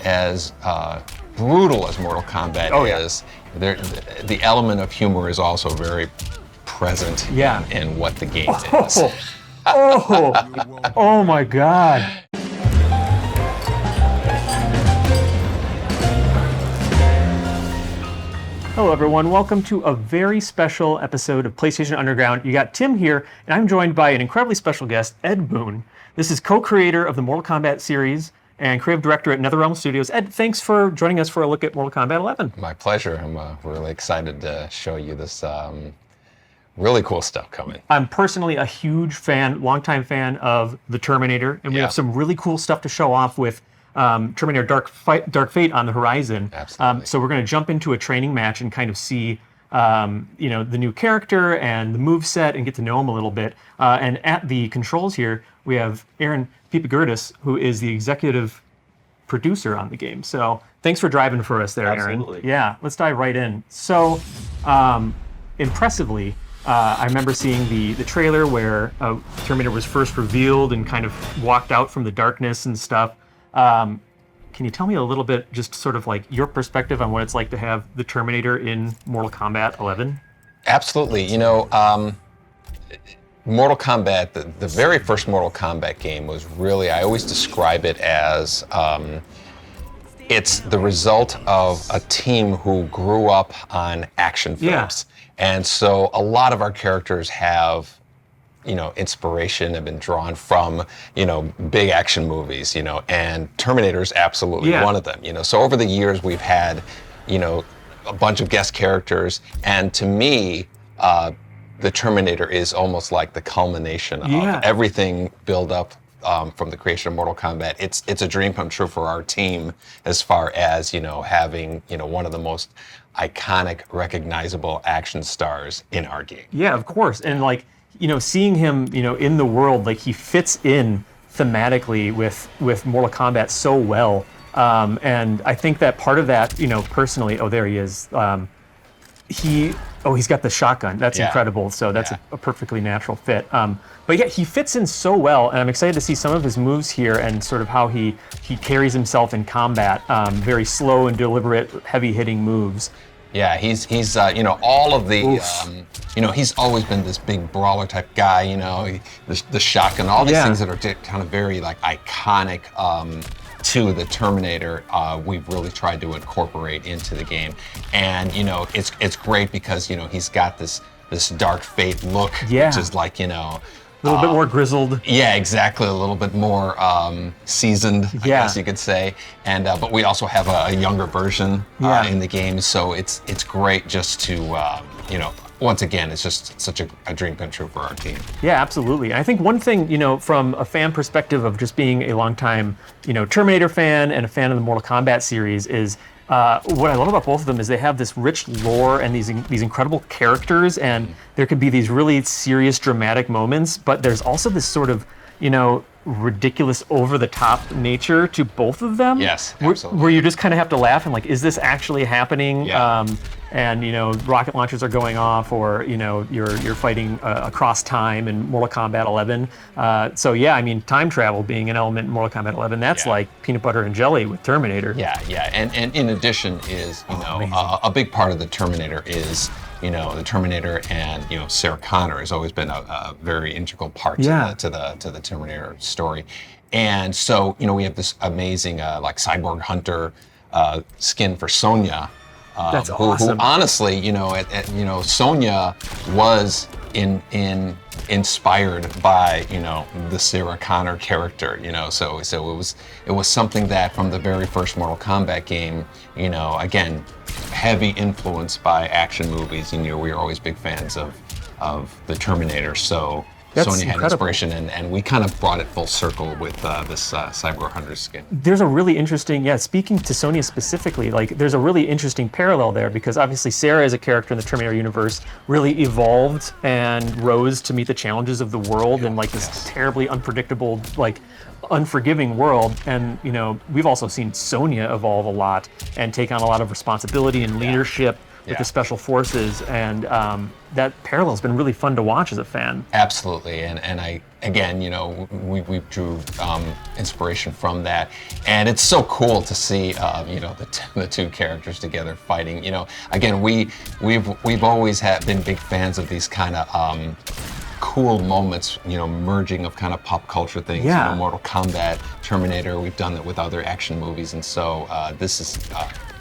As brutal as Mortal Kombat is, the element of humor is also very present in what the game is. Oh my God. Hello everyone, welcome to a very special episode of PlayStation Underground. You got Tim here, and I'm joined by an incredibly special guest, Ed Boon. This is co-creator of the Mortal Kombat series and creative director at NetherRealm Studios. Ed, thanks for joining us for a look at Mortal Kombat 11. My pleasure. I'm really excited to show you this really cool stuff coming. I'm personally a huge fan, longtime fan of the Terminator, and we have some really cool stuff to show off with Terminator Dark Fate on the horizon. Absolutely. So we're going to jump into a training match and kind of see the new character and the moveset and get to know him a little bit. And at the controls here, we have Aaron Pipagurtis, who is the executive producer on the game. So thanks for driving for us there, Aaron. Absolutely. Yeah, let's dive right in. So impressively, I remember seeing the trailer where Terminator was first revealed and kind of walked out from the darkness and stuff. Can you tell me a little bit, just sort of like your perspective on what it's like to have the Terminator in Mortal Kombat 11? Absolutely. Mortal Kombat, the very first Mortal Kombat game was really, I always describe it as it's the result of a team who grew up on action films. And so a lot of our characters have inspiration, have been drawn from, big action movies, and Terminator is absolutely one of them, So over the years, we've had, a bunch of guest characters, and to me, the Terminator is almost like the culmination of everything built up from the creation of Mortal Kombat. It's a dream come true for our team as far as, having, one of the most iconic, recognizable action stars in our game. Yeah, of course. And seeing him, in the world, he fits in thematically with Mortal Kombat so well. And I think that part of that, personally, there he is. He's got the shotgun. That's incredible. So that's a perfectly natural fit. But yeah, he fits in so well, and I'm excited to see some of his moves here and sort of how he carries himself in combat. Very slow and deliberate, heavy-hitting moves. Yeah, he's all of the, he's always been this big brawler type guy, the shotgun, all these things that are kind of very iconic to the Terminator. We've really tried to incorporate into the game, and it's great because he's got this Dark Fate look, which is a little bit more grizzled. Yeah, exactly. A little bit more seasoned, I guess you could say. And but we also have a younger version in the game, so it's great just to once again, it's just such a dream come true for our team. Yeah, absolutely. I think one thing, from a fan perspective of just being a longtime, Terminator fan and a fan of the Mortal Kombat series is what I love about both of them is they have this rich lore and these incredible characters, and there could be these really serious, dramatic moments, but there's also this sort of, ridiculous, over-the-top nature to both of them. Yes, absolutely. Where you just kind of have to laugh and is this actually happening? Yeah. And rocket launchers are going off, or you're fighting across time in Mortal Kombat 11. So yeah, I mean, time travel being an element in Mortal Kombat 11, that's like peanut butter and jelly with Terminator. Yeah, and in addition is a big part of the Terminator is the Terminator, and Sarah Connor has always been a very integral part to the Terminator story. And so we have this amazing cyborg hunter skin for Sonya. That's awesome. Who honestly, Sonya was inspired by the Sarah Connor character. So it was something that from the very first Mortal Kombat game, again, heavy influence by action movies. We were always big fans of the Terminator. So That's Sonya had incredible. inspiration, and we kind of brought it full circle with this Cyborg Hunter skin. There's a really interesting, speaking to Sonya specifically, there's a really interesting parallel there, because obviously Sarah as a character in the Terminator universe really evolved and rose to meet the challenges of the world in this terribly unpredictable, unforgiving world. And we've also seen Sonya evolve a lot and take on a lot of responsibility and leadership with the special forces, and that parallel's been really fun to watch as a fan. Absolutely, and I again, we drew inspiration from that, and it's so cool to see the two characters together fighting. Again, we've always been big fans of these kind of cool moments, merging of kind of pop culture things. Yeah. Mortal Kombat, Terminator. We've done it with other action movies, and so this is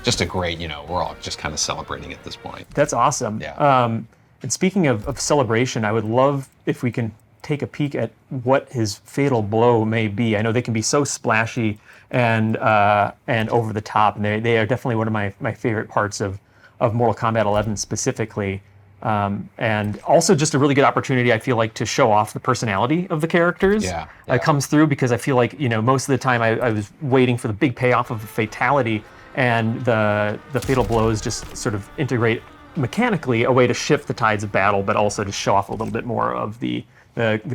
just a great. We're all just kind of celebrating at this point. That's awesome. Yeah. And speaking of celebration, I would love if we can take a peek at what his fatal blow may be. I know they can be so splashy and over the top, and they are definitely one of my favorite parts of Mortal Kombat 11 specifically. And also just a really good opportunity, I feel like, to show off the personality of the characters. Yeah. It comes through because I feel like, most of the time I was waiting for the big payoff of a fatality, and the fatal blows just sort of integrate mechanically a way to shift the tides of battle, but also to show off a little bit more of the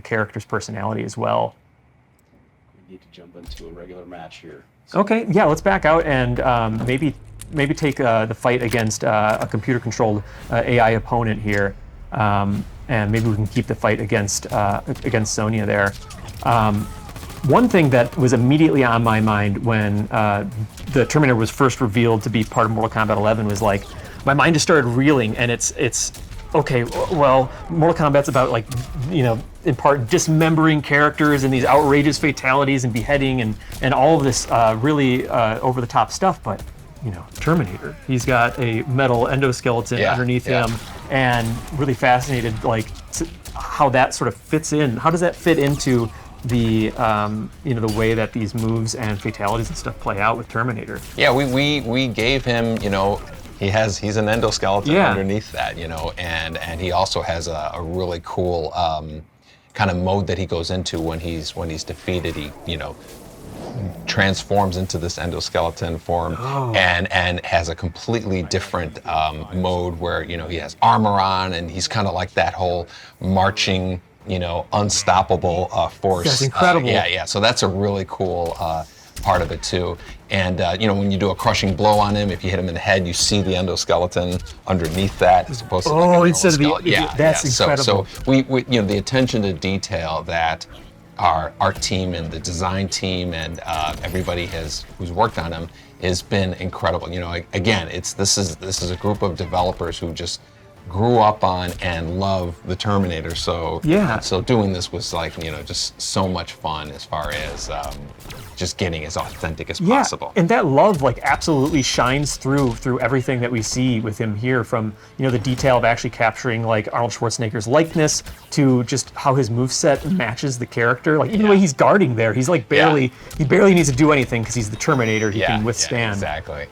character's personality as well. We need to jump into a regular match here. Okay, yeah, let's back out and maybe take the fight against a computer-controlled AI opponent here, and maybe we can keep the fight against Sonya there. One thing that was immediately on my mind when the Terminator was first revealed to be part of Mortal Kombat 11 was like, my mind just started reeling, and it's okay, well, Mortal Kombat's about, like, in part dismembering characters and these outrageous fatalities and beheading and all of this really over-the-top stuff, but Terminator, he's got a metal endoskeleton underneath him, and really fascinated how that sort of fits in. How does that fit into the the way that these moves and fatalities and stuff play out with Terminator? Yeah, we gave him, he's an endoskeleton underneath that, and he also has a really cool kind of mode that he goes into when he's defeated. He transforms into this endoskeleton form and has a completely different mode where he has armor on, and he's kind of like that whole marching unstoppable force. That's incredible. Yeah. So that's a really cool part of it too. And when you do a crushing blow on him, if you hit him in the head, you see the endoskeleton underneath that, as opposed to instead of that's incredible. So we the attention to detail that our team and the design team and everybody who's worked on him has been incredible. Again, this is a group of developers who just grew up on and love the Terminator. So doing this was just so much fun as far as just getting as authentic as possible. And that love absolutely shines through everything that we see with him here, from the detail of actually capturing Arnold Schwarzenegger's likeness to just how his moveset matches the character. Even the way he's guarding there, he's he barely needs to do anything because he's the Terminator. He can withstand. Yeah, exactly.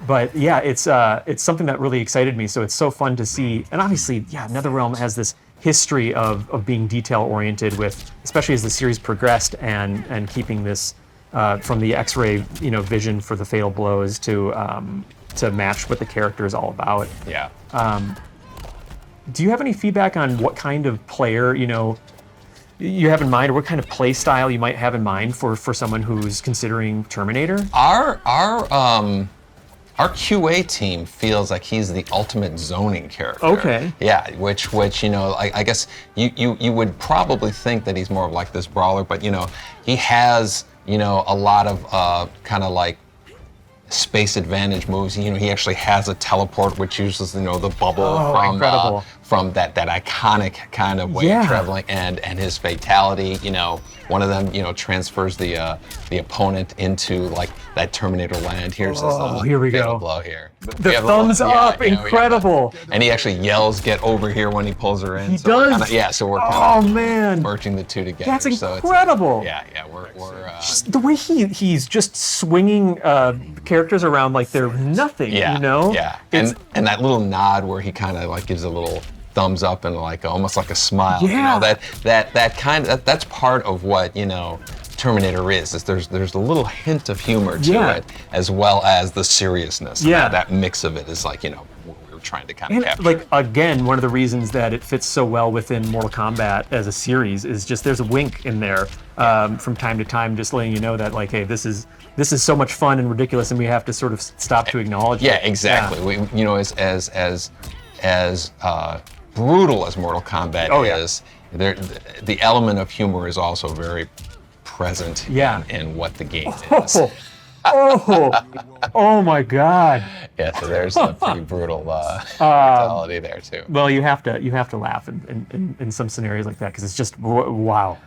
But yeah, it's something that really excited me. So it's so fun to see. And obviously, NetherRealm has this history of being detail oriented, with, especially as the series progressed, and keeping this from the X-ray vision for the fatal blows to match what the character is all about. Yeah. Do you have any feedback on what kind of player you have in mind, or what kind of play style you might have in mind for someone who's considering Terminator? Our QA team feels like he's the ultimate zoning character. Okay. Yeah, which I guess you would probably think that he's more of like this brawler, but he has a lot of kind of space advantage moves. He actually has a teleport which uses the bubble from that iconic kind of way of traveling, and his fatality. One of them transfers the opponent into that Terminator land. Here's this here we go. blow here. The thumbs up, incredible. And he actually yells, "Get over here!" when he pulls her in. He does. So we're kind of man, merging the two together. That's incredible. So we're the way he's just swinging characters around like they're nothing. Yeah. And that little nod where he kind of gives a little thumbs up and almost like a smile. Yeah. That's part of what Terminator is there's a little hint of humor to it, as well as the seriousness. Yeah. That mix of it is we're trying to kind of capture. Like, again, one of the reasons that it fits so well within Mortal Kombat as a series is just there's a wink in there from time to time, just letting you know that, like, hey, this is so much fun and ridiculous, and we have to sort of stop to acknowledge it. Yeah, exactly. We, you know, as brutal as Mortal Kombat is, the element of humor is also very present in what the game is. Oh my God. Yeah, so there's a pretty brutal brutality there too. Well, you have to laugh in some scenarios like that because it's just wow.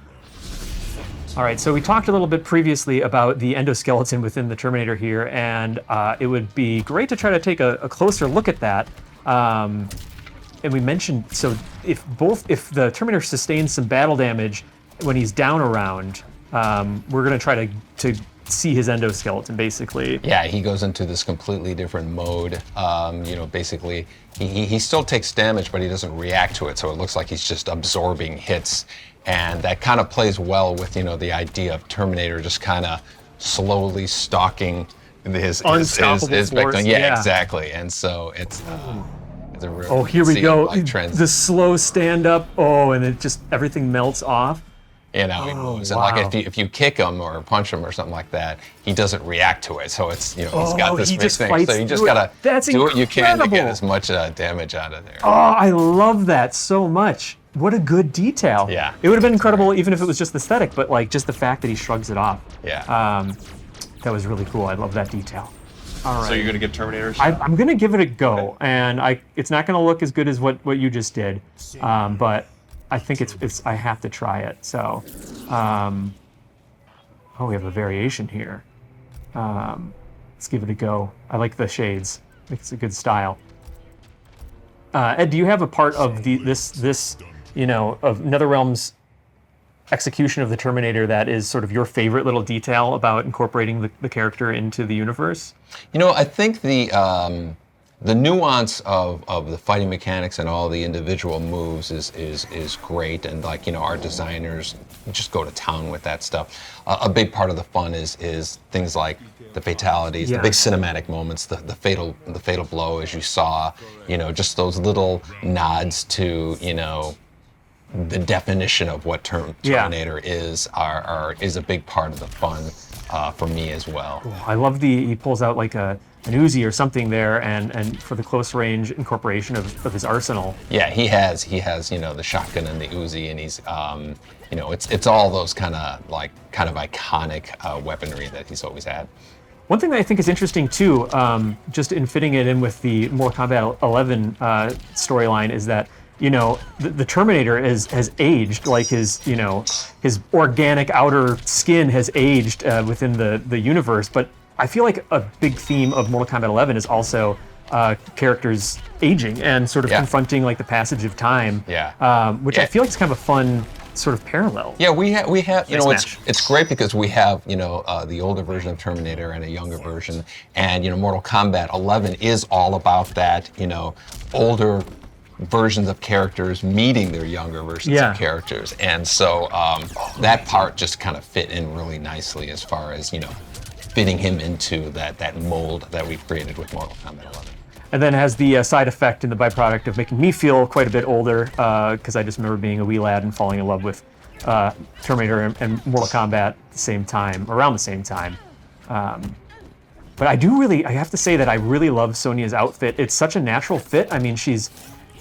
All right, so we talked a little bit previously about the endoskeleton within the Terminator here, and it would be great to try to take a closer look at that. And we mentioned, so if the Terminator sustains some battle damage when he's down around, we're going to try to see his endoskeleton, basically. Yeah, he goes into this completely different mode. You know, basically, he still takes damage, but he doesn't react to it, so it looks like he's just absorbing hits. And that kind of plays well with, you know, the idea of Terminator just kind of slowly stalking his victim. Yeah, exactly. And so it's a real here we go. The slow stand up. Oh, and it just everything melts off. You know, he moves. And like if you kick him or punch him or something like that, he doesn't react to it. So it's, you know, he's got this big thing. So you just gotta do what you can to get as much damage out of there. Oh, I love that so much. What a good detail. Yeah. It would have been incredible even if it was just aesthetic, but like just the fact that he shrugs it off. Yeah. That was really cool. I love that detail. All right. So you're gonna give Terminator a shot? I'm gonna give it a go, and it's not gonna look as good as what you just did, but I think it's I have to try it. So, we have a variation here. Let's give it a go. I like the shades. I think it's a good style. Ed, do you have a part of this you know, of NetherRealm's execution of the Terminator that is sort of your favorite little detail about incorporating the character into the universe? You know, I think the nuance of the fighting mechanics and all the individual moves is great, and like, you know, our designers just go to town with that stuff. A big part of the fun is things like the fatalities, the big cinematic moments, the fatal blow, as you saw. You know, just those little nods to, you know, the definition of what Terminator is a big part of the fun for me as well. I love he pulls out like an Uzi or something there, and for the close range incorporation of his arsenal. Yeah, he has you know, the shotgun and the Uzi, and he's you know, it's all those kind of iconic weaponry that he's always had. One thing that I think is interesting too, just in fitting it in with the Mortal Kombat 11 storyline, is that, you know, the Terminator has aged, like his organic outer skin has aged within the universe. But I feel like a big theme of Mortal Kombat 11 is also characters aging and sort of confronting like the passage of time. Yeah. Which I feel like is kind of a fun sort of parallel. Yeah, we have you know, it's great because we have, you know, the older version of Terminator and a younger version, and, you know, Mortal Kombat 11 is all about that, you know, older versions of characters meeting their younger versions of characters, and so that part just kind of fit in really nicely as far as, you know, fitting him into that mold that we've created with Mortal Kombat 11. And then has the side effect and the byproduct of making me feel quite a bit older, because I just remember being a wee lad and falling in love with Terminator and Mortal Kombat at the same time, around the same time. But I have to say that I really love Sonya's outfit. It's such a natural fit. I mean,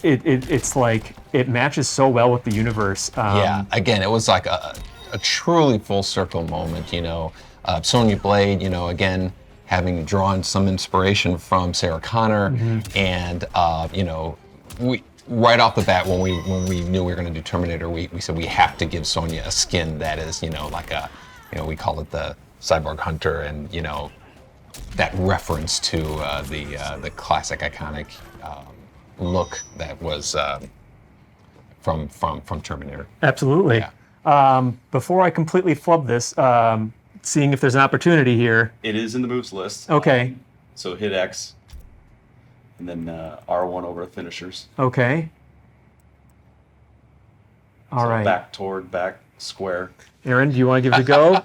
it's like it matches so well with the universe. Yeah, again, it was like a truly full circle moment, you know. Sonya Blade, you know, again, having drawn some inspiration from Sarah Connor, and you know, we right off the bat when we knew we were going to do Terminator, we said we have to give Sonya a skin that is, you know, like you know, we call it the Cyborg Hunter, and, you know, that reference to the classic iconic look that was from Terminator. Absolutely. Yeah. Before I completely flub this, seeing if there's an opportunity here. It is in the moves list. Okay. So hit X, and then R1 over finishers. Okay. All right. Back toward back square. Aaron, do you want to give it a go?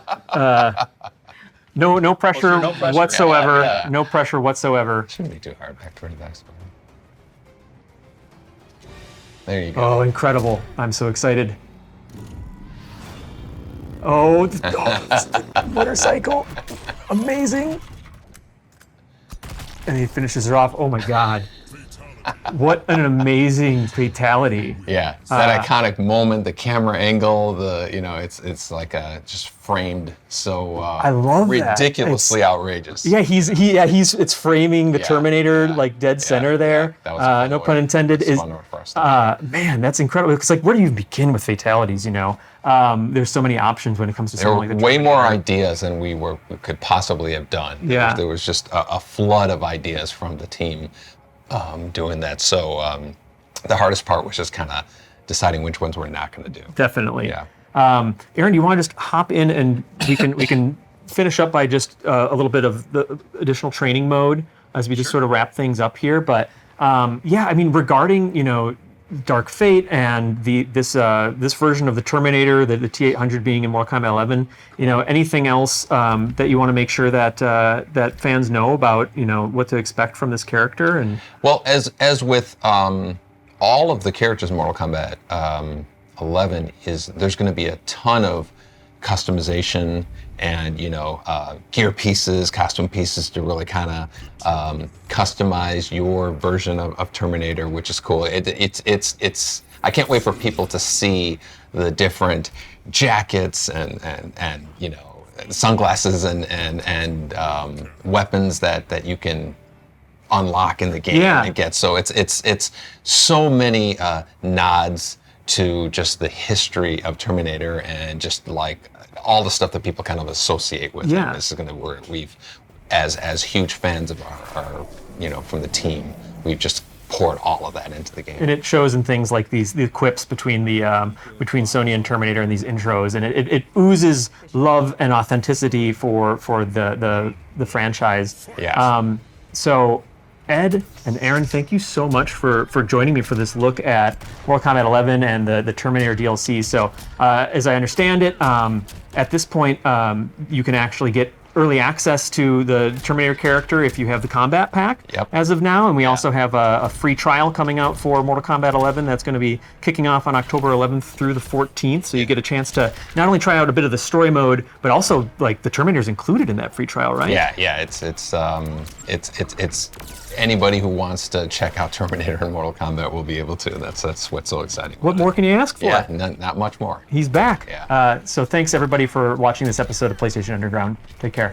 No pressure whatsoever. Yeah. No pressure whatsoever. Shouldn't be too hard. Back toward the back square. There you go. Oh, incredible. I'm so excited. Oh, the motorcycle. Amazing. And he finishes her off. Oh my God. What an amazing fatality. Yeah, that iconic moment, the camera angle, it's like just framed so I love that. ridiculously outrageous. Yeah, it's framing the Terminator like dead center there. That was no pun intended. Is man, that's incredible. Because like, where do you begin with fatalities? There's so many options when it comes to there were something like the way Terminator. more ideas than we could possibly have done. Yeah. There was just a flood of ideas from the team doing that. So the hardest part was just kind of deciding which ones we're not going to do. Definitely. Yeah. Aaron, do you want to just hop in and we can finish up by just a little bit of the additional training mode as we just sort of wrap things up here. But regarding Dark Fate and this version of the Terminator, the T-800 being in Mortal Kombat 11, anything else that you want to make sure that that fans know about what to expect from this character? And well, as with all of the characters in Mortal Kombat 11, there's going to be a ton of customization and gear pieces, costume pieces to really kind of customize your version of Terminator, which is cool. It's I can't wait for people to see the different jackets and sunglasses and weapons that you can unlock in the game and get. So it's so many nods to just the history of Terminator and just like all the stuff that people kind of associate with him. This is going to where we've, as huge fans of our from the team, we've just poured all of that into the game. And it shows in things like the quips between between Sonya and Terminator and these intros, and it oozes love and authenticity for the franchise. Yes. So Ed and Aaron, thank you so much for joining me for this look at Mortal Kombat 11 and the Terminator DLC. So as I understand it, at this point, you can actually get early access to the Terminator character if you have the Combat Pack as of now. And we also have a free trial coming out for Mortal Kombat 11 that's going to be kicking off on October 11th through the 14th. So you get a chance to not only try out a bit of the story mode, but also like the Terminator's included in that free trial, right? Yeah. It's anybody who wants to check out Terminator and Mortal Kombat will be able to. That's what's so exciting. What more can you ask for? Yeah, not much more. He's back. Yeah. So thanks everybody for watching this episode of PlayStation Underground. Take care.